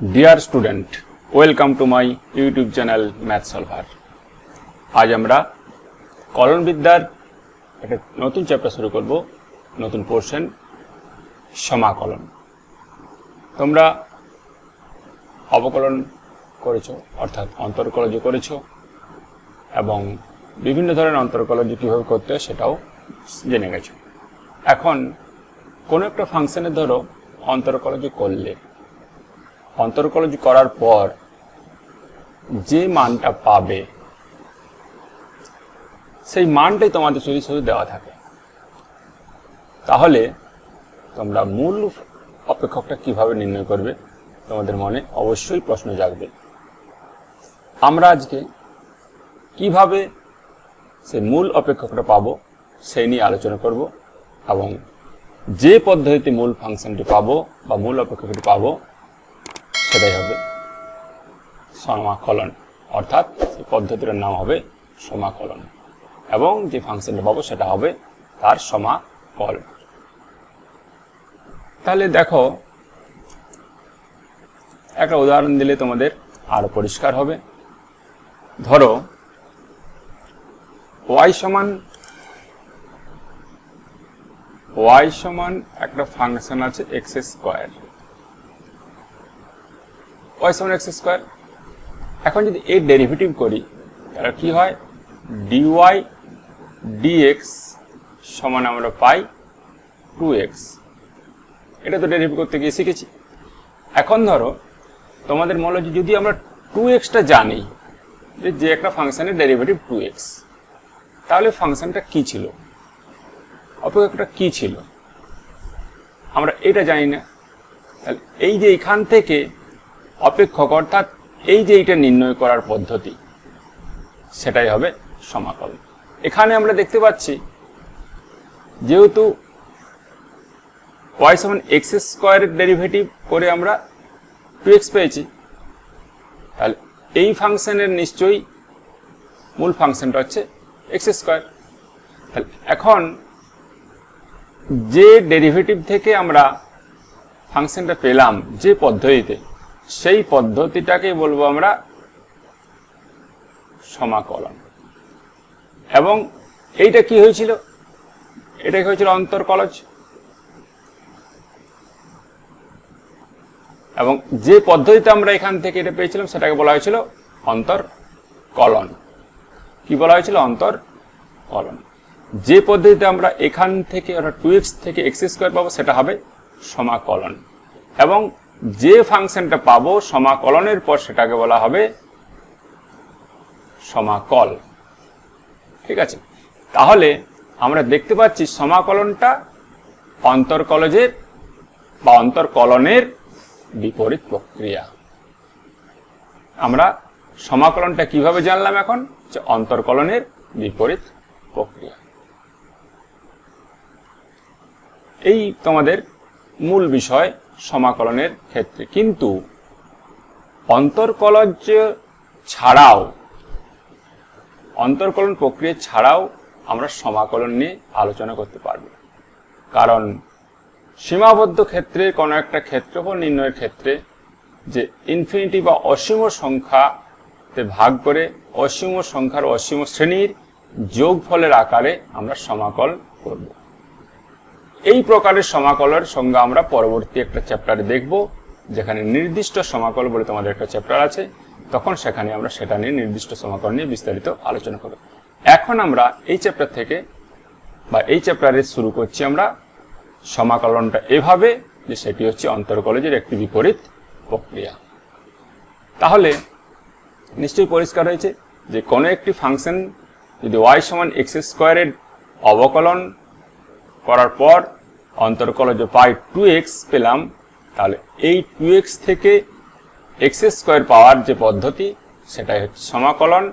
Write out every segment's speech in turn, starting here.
Dear student, welcome to my YouTube channel Math Solver. आज আমরা colon বিদ্যার একটা নতুন চ্যাপ্টার শুরু করব, নতুন পোরশন সমাকলন। তোমরা অবকলন করেছো, অর্থাৎ অন্তরকলজ করেছো এবং বিভিন্ন ধরনের অন্তরকলজ কিভাবে করতে হয় সেটাও জেনে গেছো। এখন কোনো একটা ফাংশনে ধরো অন্তরকলজ করলে, অন্তরকলজ করার পর যে মানটা পাবে সেই মানটাই তোমাদের শুধু দেওয়া থাকে। তাহলে তোমরা মূল অপেক্ষকটা কিভাবে নির্ণয় করবে তোমাদের মনে অবশ্যই প্রশ্ন জাগবে। আমরা আজকে কিভাবে সেই মূল অপেক্ষকটা পাবো সেই নিয়ে আলোচনা করব এবং যে পদ্ধতিতে মূল ফাংশনটি পাবো বা মূল অপেক্ষকটি পাবো সেটাই হবে সমাকলন, অর্থাৎ সেই পদ্ধতির নাম হবে সমাকলন এবং যে ফাংশনটা পাবো সেটা হবে তার সমাকল। তাহলে দেখো, একটা উদাহরণ দিলে তোমাদের আরো পরিষ্কার হবে। ধরো y সমান একটা ফাংশন আছে x স্কয়ার, y সমান x স্কয়ার। এখন যদি এর ডেরিভেটিভ করি তাহলে কি হয়, dy dx সমান আমরা পাই 2x। এটা তো ডেরিভেটিভ করতে গিয়ে শিখেছি। এখন ধরো তোমাদের মনে হচ্ছে যদি আমরা 2xটা জানি, যে একটা ফাংশনের ডেরিভেটিভ 2x, তাহলে ফাংশনটা কি ছিল, অপেক্ষকটা কি ছিল আমরা এটা জানি না। তাহলে এই যে এখান থেকে অপেক্ষক, অর্থাৎ এই যে এটা নির্ণয় করার পদ্ধতি, সেটাই হবে সমাকলন। এখানে আমরা দেখতে পাচ্ছি যেহেতু y সমান x স্কয়ারের ডেরিভেটিভ করে আমরা 2x পেয়েছি, তাহলে এই ফাংশনের নিশ্চয়ই মূল ফাংশনটা হচ্ছে x স্কয়ার। তাহলে এখন যে ডেরিভেটিভ থেকে আমরা ফাংশনটা পেলাম যে পদ্ধতিতে, সেই পদ্ধতিটাকে বলবো আমরা সমাকলন। এবং এইটা কি হয়েছিল, এটা কি হয়েছিল অন্তরকলজ। এবং যে পদ্ধতিতে আমরা এখান থেকে এটা পেয়েছিলাম সেটাকে বলা হয়েছিল অন্তরকলন। কি বলা হয়েছিল, অন্তরকলন। যে পদ্ধতিতে আমরা এখান থেকে অর্থাৎ 2x থেকে x স্কয়ার পাবো সেটা হবে সমাকলন। এবং যে ফাংশনটা পাবো সমাকলনের পর সেটাকে বলা হবে সমাকল। ঠিক আছে, তাহলে আমরা দেখতে পাচ্ছি সমাকলনটা অন্তরকলজের বা অন্তরকলনের বিপরীত প্রক্রিয়া। আমরা সমাকলনটা কিভাবে জানলাম এখন, যে অন্তরকলনের বিপরীত প্রক্রিয়া। এই তোমাদের মূল বিষয় সমাকলনের ক্ষেত্রে। কিন্তু অন্তরকলজ ছাড়াও, অন্তরকলন প্রক্রিয়া ছাড়াও আমরা সমাকলন নিয়ে আলোচনা করতে পারব। কারণ সীমাবদ্ধ ক্ষেত্রে কোনো একটা ক্ষেত্রফল নির্ণয়ের ক্ষেত্রে যে ইনফিনিটি বা অসীম সংখ্যাতে ভাগ করে অসীম সংখ্যার অসীম শ্রেণীর যোগফলের আকারে আমরা সমাকল করব। এই প্রকারের সমাকলের সংজ্ঞা আমরা পরবর্তী একটা চ্যাপ্টারে দেখব, যেখানে নির্দিষ্ট সমাকল বলে তোমাদের একটা চ্যাপ্টার আছে, তখন সেখানে আমরা সেটা নিয়ে নির্দিষ্ট সমাকল নিয়ে বিস্তারিত আলোচনা করব। এখন আমরা এই চ্যাপ্টার থেকে বা এই চ্যাপ্টারে শুরু করছি আমরা সমাকলনটা এভাবে যে সেটি হচ্ছে অন্তরকলজের একটি বিপরীত প্রক্রিয়া। তাহলে নিশ্চয়ই পরিষ্কার হয়েছে যে কোনো একটি ফাংশন যদি y সমান x স্কয়ারের অবকলন করার পর অন্তরকলজ পাই 2x পেলাম, তাহলে এই 2x থেকে x স্কয়ার পাওয়ার যে পদ্ধতি সেটাই হচ্ছে সমাকলন।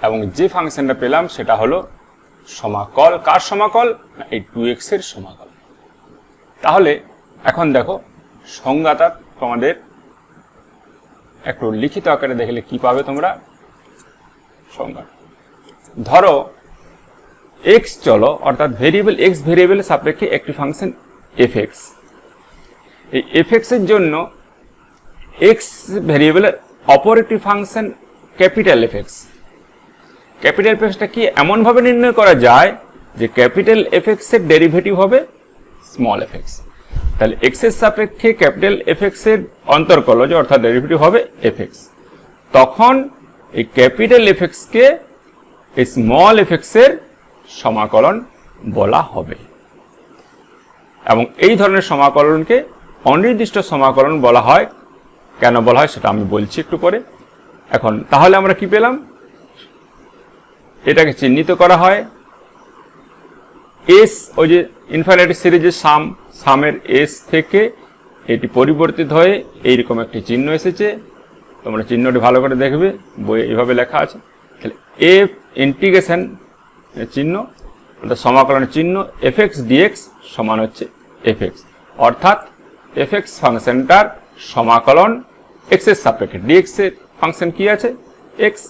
এবং যে ফাংশনটা পেলাম সেটা হলো সমাকল। কার সমাকল, না এই 2x এর সমাকল। তাহলে এখন দেখো সংজ্ঞাটা তোমাদের একটু লিখিত আকারে দেখলে কি পাবে তোমরা সংজ্ঞা। ধরো x চলো, অর্থাৎ ভেরিয়েবল x ভেরিয়েবলের সাপেক্ষে একটি ফাংশন fx। এই fx এর জন্য এক্স ভেরিয়েবলের অপর একটি function capital F x. Capital F extra কি এমনভাবে নির্ণয় করা যায় যে ক্যাপিটাল এফ এক্স এর ডেরিভেটিভ হবে স্মল এফ এক্স। তাহলে এক্স এর সাপেক্ষে ক্যাপিটাল এফ এক্স এর অন্তর্কলজ অর্থাৎ ডেরিভেটিভ হবে এফ এক্স। তখন এই ক্যাপিটাল এফ এক্স কে এই স্মল এফ এক্স এর সমাকলন বলা হবে, এবং এই ধরনের সমাকলনকে অনির্দিষ্ট সমাকলন বলা হয়। কেন বলা হয় সেটা আমি বলছি একটু পরে। এখন তাহলে আমরা কি পেলাম, এটাকে চিহ্নিত করা হয় এস, ওই যে ইনফিনিটি সিরিজের সামের এস থেকে এটি পরিবর্তিত হয়ে এইরকম একটি চিহ্ন এসেছে। তোমরা চিহ্নটি ভালো করে দেখবে, বইয়ে এইভাবে লেখা আছে। তাহলে এফ ইন্টিগ্রেশন চিহ্ন অর্থাৎ সমাকলনের চিহ্ন এফ এক্স ডিএক্স সমান হচ্ছে এফ এক্স, অর্থাৎ এফ এক্স ফাংশনটার সমাকলন এক্স এর সাপেক্ষে, ডিএক্স এর ফাংশন কি আছে এক্স,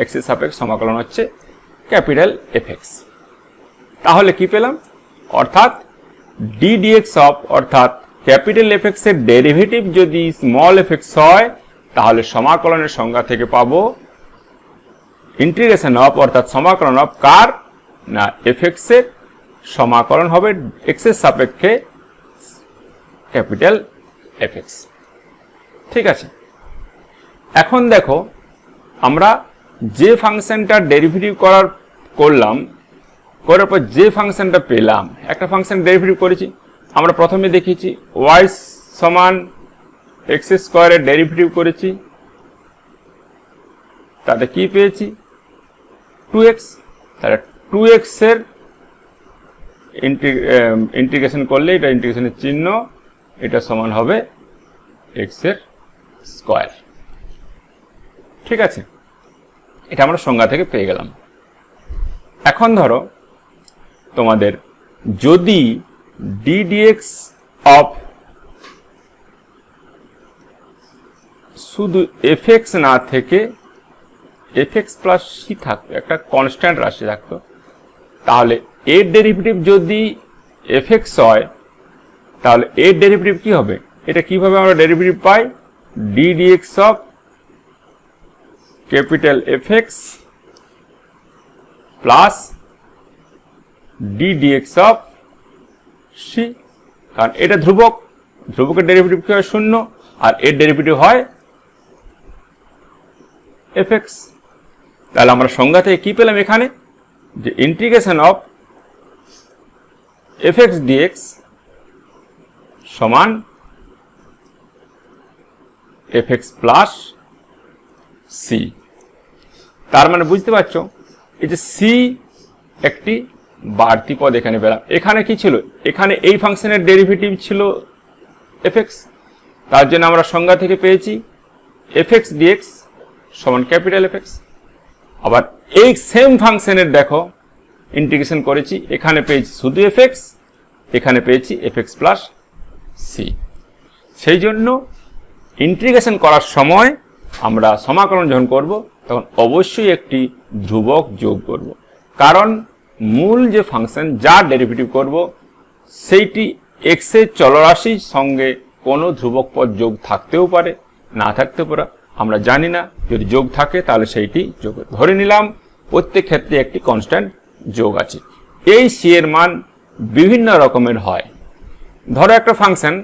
এক্স এর সাপেক্ষে সমাকলন হচ্ছে ক্যাপিটাল এফ এক্স। তাহলে কি পেলাম, অর্থাৎ ডি ডিএক্স অফ অর্থাৎ ক্যাপিটাল এফ এক্স এর ডেরিভেটিভ যদি স্মল এফ এক্স হয়, তাহলে সমাকলনের সংজ্ঞা থেকে পাবো ইন্টিগ্রেশন অফ অর্থাৎ সমাকলন অফ কার না এফ এক্স এর সমাকলন হবে এক্স এর সাপেক্ষে ক্যাপিটাল এফ এক্স। ঠিক আছে, এখন দেখো আমরা যে ফাংশনটার ডেরিভেটিভ করলাম, করার পর যে ফাংশনটা পেলাম, একটা ফাংশন ডেরিভেটিভ করেছি, আমরা প্রথমে দেখিয়েছি ওয়াই সমান এক্স স্কোয়ারের ডেরিভেটিভ করেছি, তাতে কি পেয়েছি 2x। তাহলে 2x এর ইন্টিগ্রেশন করলে এটা ইন্টিগ্রেশনের চিহ্ন, এটা সমান হবে x এর স্কোয়ার। ঠিক আছে, এটা আমরা সংজ্ঞা থেকে পেয়ে গেলাম। এখন ধরো তোমাদের যদি ডি ডিএক্স অফ শুধু এফ এক্স না থেকে এফ এক্স প্লাস সি থাকতো, একটা কনস্ট্যান্ট রাশি থাকতো, তাহলে এর ডেরিভেটিভ যদি এফ এক্স হয়, তাহলে এর ডেরিভেটিভ কি হবে, এটা কিভাবে আমরা ডেরিভেটিভ পাই, D DX of capital F X plus D DX of C. কারণ এটা ধ্রুবক, ধ্রুবকের ডেরিভেটিভ কি হয় 0, আর এর ডেরিভেটিভ হয় এফ এক্স। তাহলে আমরা সংজ্ঞা থেকে কি পেলাম এখানে, যে integration of F X DX সমান এফ এক্স প্লাস সি। তার মানে বুঝতে পারছো এই যে সি একটি বাড়তি পদ এখানে পেলাম। এখানে কি ছিল, এখানে এই ফাংশনের ডেরিভেটিভ ছিল এফ এক্স, তার জন্য আমরা সংজ্ঞা থেকে পেয়েছি এফ এক্স ডিএক্স সমান ক্যাপিটাল এফ এক্স। আবার এই সেম ফাংশনের দেখো ইন্টিগ্রেশন করেছি, এখানে পেয়েছি শুধু এফ এক্স, এখানে পেয়েছি এফ এক্স প্লাস সি। সেই জন্য ইন্টিগ্রেশন করার সময় আমরা সমাকলন যখন করব, তখন অবশ্যই একটি ধ্রুবক যোগ করব, কারণ মূল যে ফাংশন যার ডেরিভেটিভ করব সেইটি এক্স এর চলরাশির সঙ্গে কোনো ধ্রুবক পদ যোগ থাকতেও পারে, না থাকতেও পারে, আমরা জানি না। যদি যোগ থাকে তাহলে সেইটি যোগ, ধরে নিলাম প্রত্যেক ক্ষেত্রে একটি কনস্ট্যান্ট যোগ আছে। এই সি এর মান বিভিন্ন রকমের হয়। ধরো একটা ফাংশন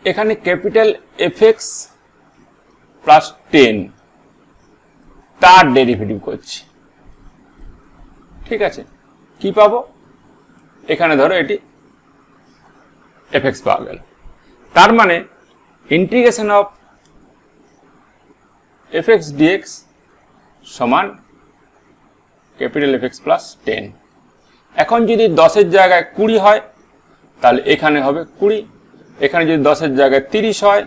এখানে ক্যাপিটাল এফ এক্স প্লাস 10 তার ডেরিভেটিভ করছি। ঠিক আছে, কি পাবো, এখানে ধরো এটি এফ এক্স পাওয়া গেল। তার মানে integration of F X DX সমান ক্যাপিটাল এফ এক্স প্লাস 10। এখন যদি 10-এর জায়গায় 20 হয়, তাহলে এখানে হবে 20। এখানে যদি 10-এর জায়গায় 30 হয়,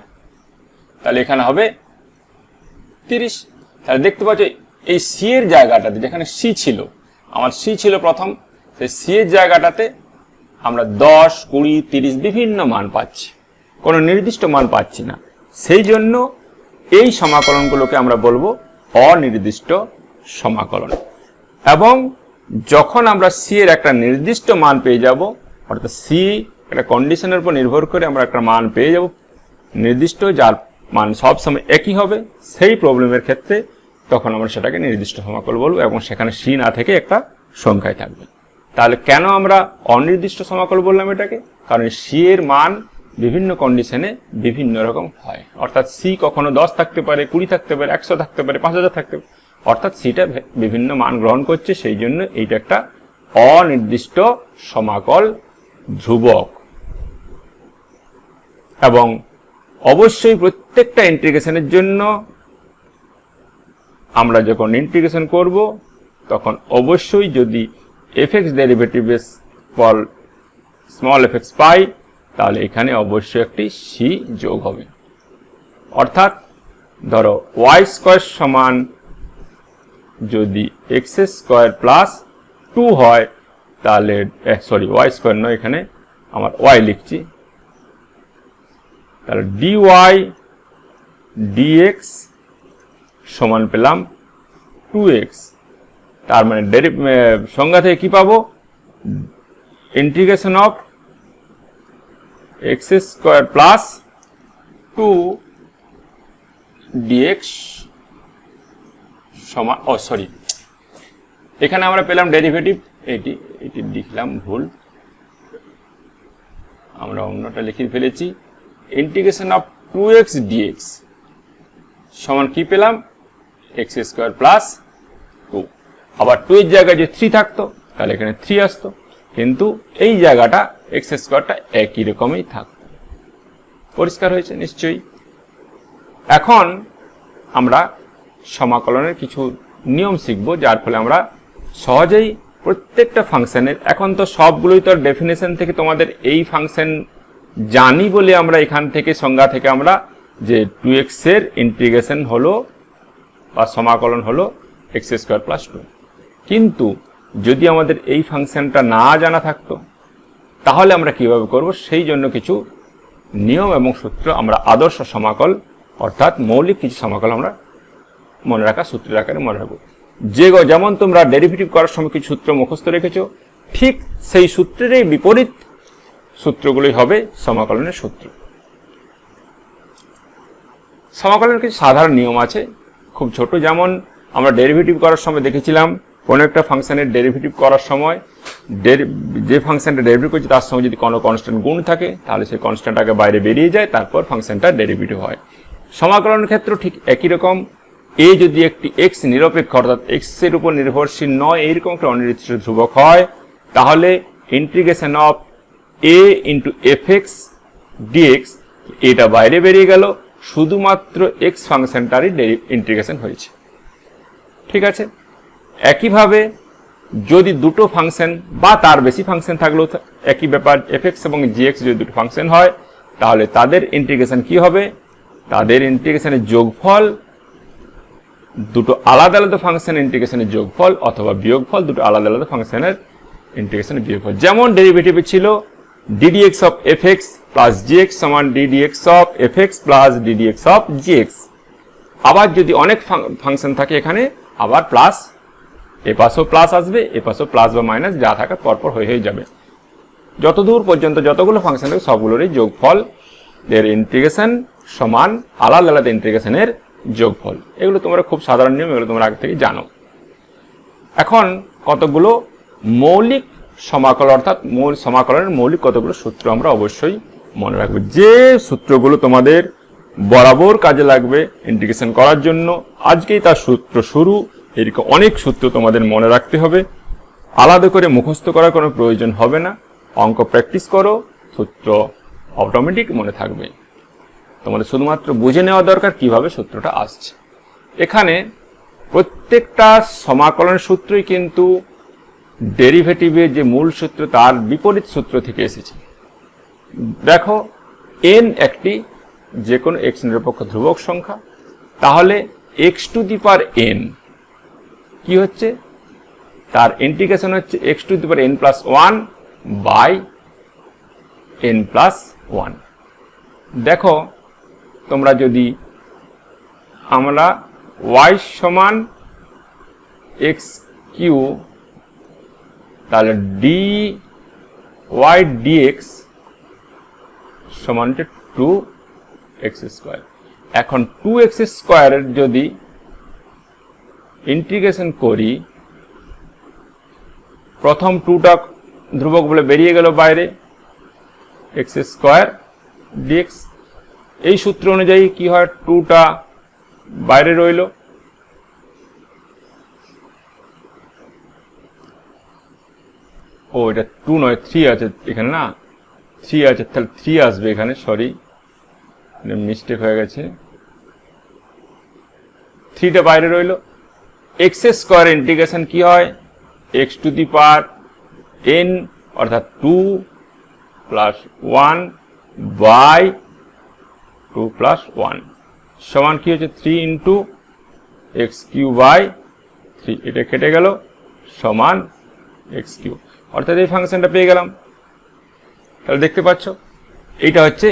তাহলে এখানে হবে 30। তাহলে দেখতে পাচ্ছ এই সি এর জায়গাটাতে, যেখানে সি ছিল, আমার সি ছিল প্রথম, সেই সি এর জায়গাটাতে আমরা 10, 20, 30 বিভিন্ন মান পাচ্ছি, কোনো নির্দিষ্ট মান পাচ্ছি না। সেই জন্য এই সমাকলনগুলোকে আমরা বলবো অনির্দিষ্ট সমাকলন। এবং যখন আমরা সি এর একটা নির্দিষ্ট মান পেয়ে যাব, অর্থাৎ সি একটা কন্ডিশনের উপর নির্ভর করে আমরা একটা মান পেয়ে যাব নির্দিষ্ট, যার মান সব সময় একই হবে। সেই প্রবলেমের ক্ষেত্রে তখন আমরা সেটাকে নির্দিষ্ট সমাকল বলবো এবং সেখানে সি না থেকে একটা সংখ্যায় থাকবে। তাহলে কেন আমরা অনির্দিষ্ট সমাকল বললাম এটাকে? কারণ সি এর মান বিভিন্ন কন্ডিশনে বিভিন্ন রকম হয়। অর্থাৎ সি কখনো 10 থাকতে পারে, 20 থাকতে পারে, 100 থাকতে পারে, 5000 থাকতে পারে। অর্থাৎ সিটা বিভিন্ন মান গ্রহণ করছে, সেই জন্য এইটা একটা অনির্দিষ্ট সমাকল ধ্রুবক। এবং অবশ্যই প্রত্যেকটা ইন্টিগ্রেশনের জন্য আমরা যখন ইন্টিগ্রেশন করব তখন অবশ্যই যদি এফএক্স ডেরিভেটিভের ফল স্মল এফএক্স পাই, তাহলে এখানে অবশ্যই একটি সি যোগ হবে। অর্থাৎ ধরো ওয়াই স্কোয়ার সমান যদি এক্স স্কোয়ার প্লাস 2 হয়, তাহলে সরি ওয়াই স্কোয়ার নয়, এখানে আমার ওয়াই লিখছি, তাহলে ডিওয়াই ডিএক্স সমান পেলাম 2x। তার মানে সংজ্ঞা থেকে কি পাবো? Integration of X square plus 2 DX সমান, সরি এখানে আমরা পেলাম ডেরিভেটিভ, এটি লিখলাম ভুল, আমরা অন্যটা লিখে ফেলেছি। ইন্টিগ্রেশন অফ 2x dx সমান কি পেলাম? X square plus 2। আবার 2 এর জায়গায় যে 3 থাকতো তাহলে এখানে 3 আসতো, কিন্তু এই জায়গাটা এক্স স্কোয়ারটা একই রকমই থাকতো। পরিষ্কার হয়েছে নিশ্চয়ই? এখন আমরা সমাকলনের কিছু নিয়ম শিখব, যার ফলে আমরা সহজেই প্রত্যেকটা ফাংশনের, এখন তো সবগুলোই তো ডেফিনেশন থেকে তোমাদের এই ফাংশন জানি বলে আমরা এখান থেকে সংজ্ঞা থেকে আমরা যে 2x এর ইন্টিগ্রেশন হলো বা সমাকলন হলো এক্স স্কোয়ার প্লাস 2। কিন্তু যদি আমাদের এই ফাংশনটা না জানা থাকতো তাহলে আমরা কিভাবে করব? সেই জন্য কিছু নিয়ম এবং সূত্র আমরা আদর্শ সমাকল অর্থাৎ মৌলিক কিছু সমাকল আমরা মনে রাখা সূত্রের আকারে মনে রাখবো। যেমন তোমরা ডেরিভেটিভ করার সময় কিছু সূত্র মুখস্থ রেখেছো, ঠিক সেই সূত্রেরই বিপরীত সূত্রগুলোই হবে সমাকলনের সূত্র। সমাকলনের কিছু সাধারণ নিয়ম আছে, খুব ছোট। যেমন আমরা ডেরিভেটিভ করার সময় দেখেছিলাম, কোনো একটা ফাংশনের ডেরিভেটিভ করার সময় যে ফাংশনটা ডেরিভেটিভ করছে তার সঙ্গে যদি কোনো কনস্ট্যান্ট গুণ থাকে তাহলে সেই কনস্ট্যান্টটাকে বাইরে বেরিয়ে যায়, তারপর ফাংশনটা ডেরিভেটিভ হয়। সমাকলনের ক্ষেত্রে ঠিক একই রকম। এ যদি একটি এক্স নিরপেক্ষ অর্থাৎ এক্স এর উপর নির্ভরশীল নয় এইরকম একটা অনির্দিষ্ট ধ্রুবক হয়, তাহলে integration of A into F X DX, এটা বাইরে বেরিয়ে গেল, শুধুমাত্র এক্স ফাংশনটারই ইন্টিগ্রেশন হয়েছে। ঠিক আছে? একইভাবে যদি দুটো ফাংশন বা তার বেশি ফাংশন থাকলেও একই ব্যাপার, এফ এক্স এবং জিএক্স যদি দুটো ফাংশন হয় তাহলে তাদের ইন্টিগ্রেশন কি হবে? তাদের ইন্টিগ্রেশনের যোগফল, দুটো আলাদা আলাদা ফাংশনের ইন্টিগ্রেশনের যোগফল অথবা বিয়োগফল, দুটো আলাদা আলাদা ফাংশনের ইন্টিগ্রেশনের বিয়োগফল। যেমন ডেরিভেটিভে ছিল ddx of fx plus gx সমান ddx of fx plus ddx of gx। আবার যদি অনেক ফাংশন থাকে এখানে আবার প্লাস, এ পাশেও প্লাস আসবে, এ পাশেও প্লাস বা মাইনাস যা থাকার পরপর হয়ে যাবে। যতদূর পর্যন্ত যতগুলো ফাংশন থাকে সবগুলোরই যোগফল এর ইন্টিগ্রেশন সমান আলাদা আলাদা ইন্টিগ্রেশনের যোগফল। এগুলো তোমরা খুব সাধারণ নিয়ম, এগুলো তোমরা আগে থেকে জানো। এখন কতগুলো মৌলিক সমাকল অর্থাৎ সমাকলনের মৌলিক কতগুলো সূত্র আমরা অবশ্যই মনে রাখবো, যে সূত্রগুলো তোমাদের বরাবর কাজে লাগবে ইন্টিগ্রেশন করার জন্য। আজকেই তার সূত্র শুরু। এরকম অনেক সূত্র তোমাদের মনে রাখতে হবে, আলাদা করে মুখস্থ করার কোনো প্রয়োজন হবে না। অঙ্ক প্র্যাকটিস করো, সূত্র অটোমেটিক মনে থাকবে। তোমাদের শুধুমাত্র বুঝে নেওয়া দরকার কিভাবে সূত্রটা আসছে। এখানে প্রত্যেকটা সমাকলন সূত্রই কিন্তু ডেরিভেটিভের যে মূল সূত্র তার বিপরীত সূত্র থেকে এসেছে। দেখো n একটি যে কোনো x নিরপেক্ষ ধ্রুবক সংখ্যা, তাহলে x to the power n কি হচ্ছে? তার ইন্টিগ্রেশন হচ্ছে x to the power n plus 1 by n plus 1। দেখো তোমরা যদি আমরা y সমান x কিউ, তাহলে dy dx সমান হচ্ছে 2x²। এখন 2x² এর যদি ইন্টিগ্রেশন করি, প্রথম 2টা ধ্রুবক বলে বেরিয়ে গেল বাইরে, x² dx। এই সূত্র অনুযায়ী কি হয়, 2টা বাইরে রইল, ও এটা 2 নয় 3 আছে এখানে, না 3 আছে, তাহলে 3 আসবে এখানে, সরি মিস্টেক হয়ে গেছে, 3টা বাইরে রইল। x² ইন্টিগ্রেশন কি হয়, x⁴n অর্থাৎ 2 + 1 বাই 2 + 1 সমান কি হচ্ছে 3 × x³/3, এটা কেটে গেল, সমান x³ অর্থাৎ এই ফাংশনটা পেয়ে গেলাম। তাহলে দেখতে পাচ্ছ এইটা হচ্ছে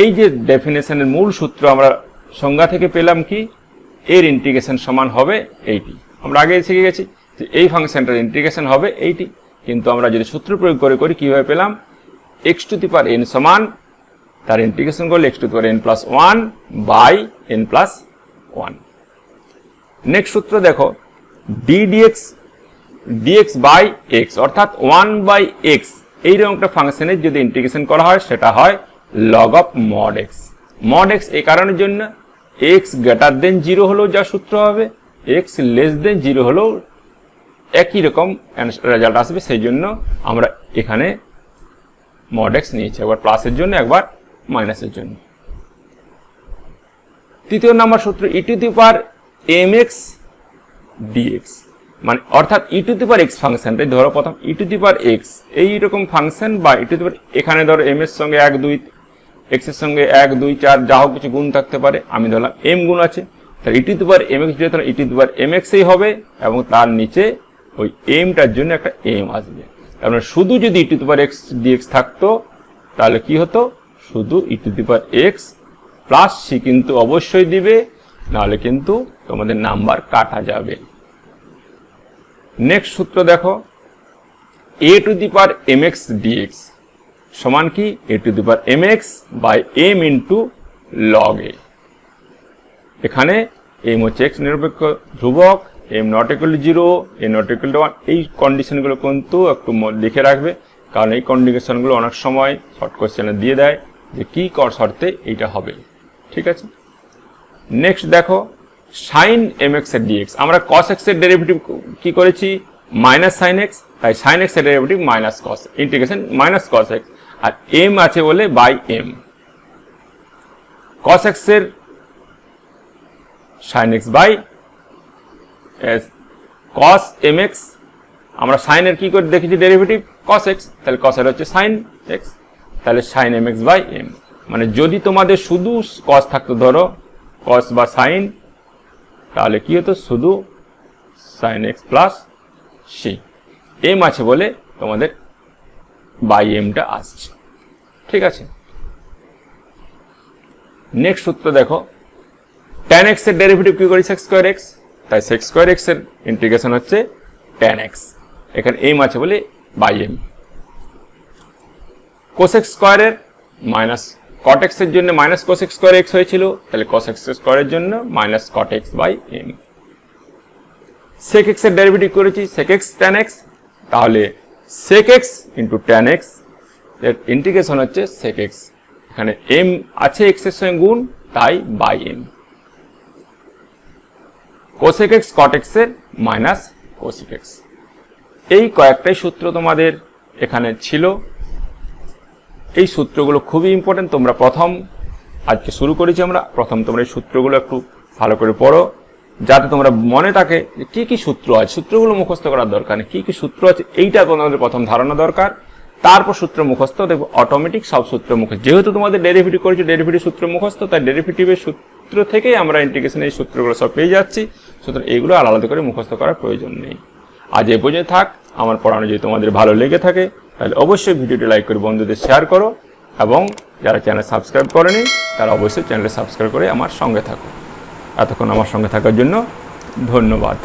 এই যে ডেফিনেশনের মূল সূত্র আমরা সংজ্ঞা থেকে পেলাম কি, এর ইন্টিগ্রেশন সমান হবে এইটি। আমরা আগে শিখে গেছি যে এই ফাংশনটার ইন্টিগ্রেশন হবে এইটি, কিন্তু আমরা যদি সূত্র প্রয়োগ করি কিভাবে পেলাম, x⁴n সমান তার ইন্টিগ্রেশন করলে x⁴n+1 বাই n+1। নেক্সট সূত্র দেখো, ddx বাই x অর্থাৎ 1/x, এইরকম একটা ফাংশনের যদি ইন্টিগ্রেশন করা হয় সেটা হয় log of mod x। mod x এই কারণের জন্য x > 0 হলেও যা সূত্র হবে, x < 0 হলেও একই রকম রেজাল্ট আসবে, সেই জন্য আমরা এখানে mod x নিয়েছি, একবার প্লাসের জন্য একবার মাইনাসের জন্য। তৃতীয় নাম্বার সূত্র e⁴mx dx, মানে অর্থাৎ e⁴x ফাংশনটাই ধরো, প্রথম e⁴x এইরকম ফাংশন বা এখানে ধরো m এর সঙ্গে 1 2 x এর সঙ্গে 1 2 4 যা হোক কিছু গুণ থাকতে পারে, আমি ধরলাম m গুণ আছে, তাহলে e⁴mx e⁴mx এই হবে এবং তার নিচে ওই mটার জন্য একটা m আসবে। তার মানে শুধু যদি e⁴x dx থাকতো তাহলে কি হতো, শুধু e⁴x প্লাস c কিন্তু অবশ্যই দিবে, নাহলে কিন্তু তোমাদের নাম্বার কাটা যাবে। নেক্সট সূত্র দেখো, a⁴mx dx সমান কি a⁴mx by m into log a। এখানে m হচ্ছে x নিরপেক্ষ ধ্রুবক, m ≠ 0, a ≠ 1, এই কন্ডিশনগুলো কিন্তু একটু লিখে রাখবে, কারণ এই কন্ডিশনগুলো অনেক সময় শর্ট কোশ্চেনে দিয়ে দেয় যে কি শর্তে এইটা হবে, ঠিক আছে। নেক্সট দেখো, sin mx এর dx, আমরা cos x এর ডেরিভেটিভ কি করেছি, -sin x, তাই sin x এর derivative -cos, integration -cos x, আর m আছে বলে বাই m। cos x এর sin x by cos mx, আমরা sin এর কি করে দেখেছি ডেরিভেটিভ cos x, তাহলে cos এর হচ্ছে sin x, তাহলে sin mx বাই m। মানে যদি তোমাদের শুধু cos থাকতো, ধরো cos বা sin, তাহলে কি হতো, শুধু sin x plus c, m আছে বলে তোমাদের বাই mটা আসছে, ঠিক আছে। নেক্সট সূত্র দেখো, tan x এর ডেরিভেটিভ কি করি sec²x, তাই sec²x এর ইন্টিগ্রেশন হচ্ছে tan x, এখানে m আছে বলে বাই m। cosec² এর মাইনাস cot x এর জন্য -cosec²x হয়েছিল, তাহলে cosec² এর জন্য -cot x by m। sec x এর ডেরিভেটিভ করেছি sec x tan x, তাহলে sec x into tan x এর ইন্টিগ্রেশন হচ্ছে sec x, এখানে m আছে x এর সঙ্গে গুণ, তাই by m। cosec x cot x এর মাইনাস cosec x। এই কয়েকটাই সূত্র তোমাদের এখানে ছিল। এই সূত্রগুলো খুবই ইম্পর্টেন্ট, তোমরা আজকে শুরু করেছি আমরা, তোমরা এই সূত্রগুলো একটু ভালো করে পড়ো, যাতে তোমরা মনে থাকে যে কি কি সূত্র আছে, সূত্রগুলো মুখস্থ করার দরকার নেই, কি কি সূত্র আছে এইটা তোমাদের প্রথম ধারণা দরকার, তারপর সূত্র মুখস্থ, দেখো অটোমেটিক সব সূত্র মুখস্থ। যেহেতু তোমাদের ডেরিভেটিভ করেছো, ডেরিভেটিভ সূত্র মুখস্থ, তাই ডেরিভেটিভের সূত্র থেকেই আমরা ইন্টিগ্রেশনের এই সূত্রগুলো সব পেয়ে যাচ্ছি, সুতরাং এইগুলো আলাদা করে মুখস্থ করার প্রয়োজন নেই। আজ এই পর্যন্ত থাক। আমার পড়ানো যদি তোমাদের ভালো লেগে থাকে তাহলে অবশ্যই ভিডিওটি লাইক করে বন্ধুদের শেয়ার করো, এবং যারা চ্যানেল সাবস্ক্রাইব করেনি তারা অবশ্যই চ্যানেল সাবস্ক্রাইব করে আমার সঙ্গে থাকো। এতক্ষণ আমার সঙ্গে থাকার জন্য ধন্যবাদ।